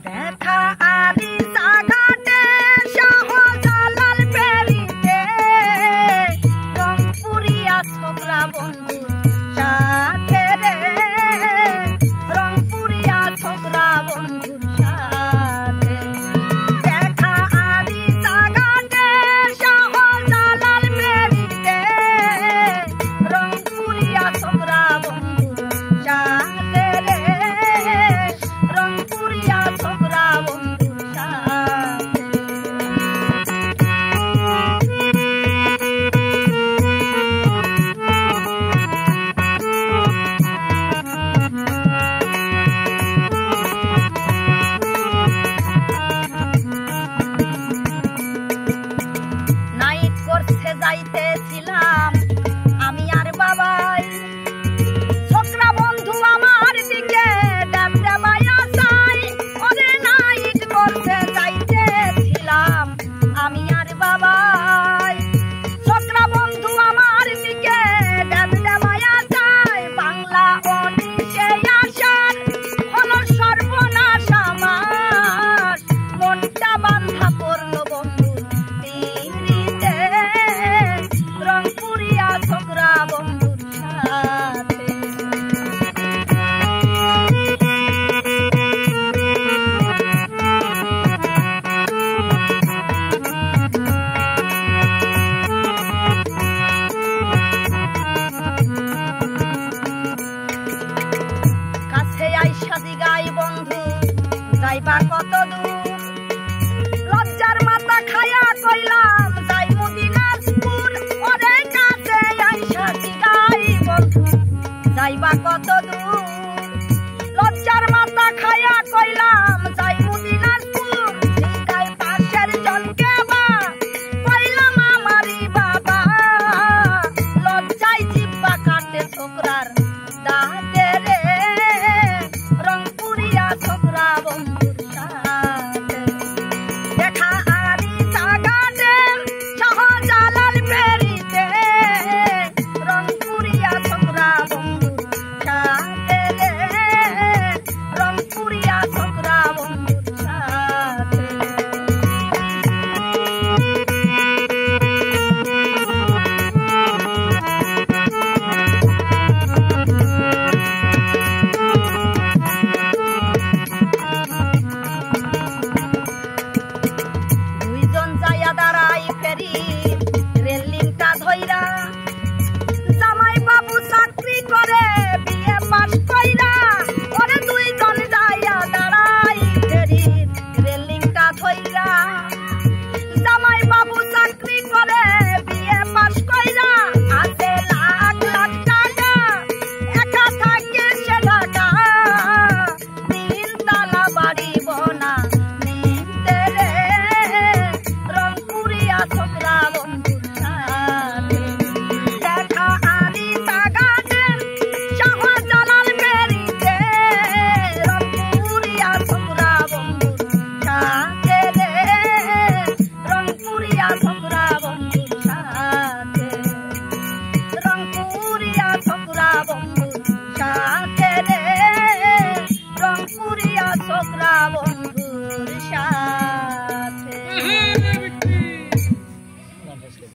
দেখা আরি সাগাটে শাহজালাল পেরিতে রংপুরিয়া ছোকরা বন্ধু সাথে রে রংপুরিয়া ছোকরা বন্ধু সাথে দেখা আরি সাগাটে শাহজালাল পেরিতে রংপুরিয়া ছোকরা বন্ধু সাথে রে রংপুরিয়া ছোকরা বন্ধু সাথে নাইট করতে যাইতেছিলাম আমি আর বাবাই ছোকরা বন্ধু আমার দিকে ড্যাবড্যাবাইয়া চাই ওরে নাইট করতে যাইতেছিলাম আমি আর বাবাই ছোকরা বন্ধু আমার দিকে ড্যাবড্যাবাইয়া চাই বাংলা অনিশে আসার হলো সর্বনাশ আমার মনটা বান্ধা পড়ল বন্ধু পিরিতে রংপুরিয়া ছোকরা বন্ধুর সাথে কাছে আইসা দিগাই বন্ধু যাইবা কত দূর লজ্জার মাথা খায়া কইলাম যাইমু দিনাজপুর ওরে কাছে আইসা দিগাই বন্ধু যাইবা কত দূর লজ্জার মাথা খায়া কইলাম যাইমু দিনাজপুর দিগাই পাশের জনকে বা কইলাম আমারি বাবা লজ্জায় জিব্বা কাটে ছোকরার দাঁতে রে রংপুরিয়া ছোকরা বন্ধুর সাথে দেখা আরি সাগাটে শাহজালাল পেরিতে রংপুরিয়া ছোকরা বন্ধুর সাথে রে রংপুরিয়া ছোকরা বন্ধু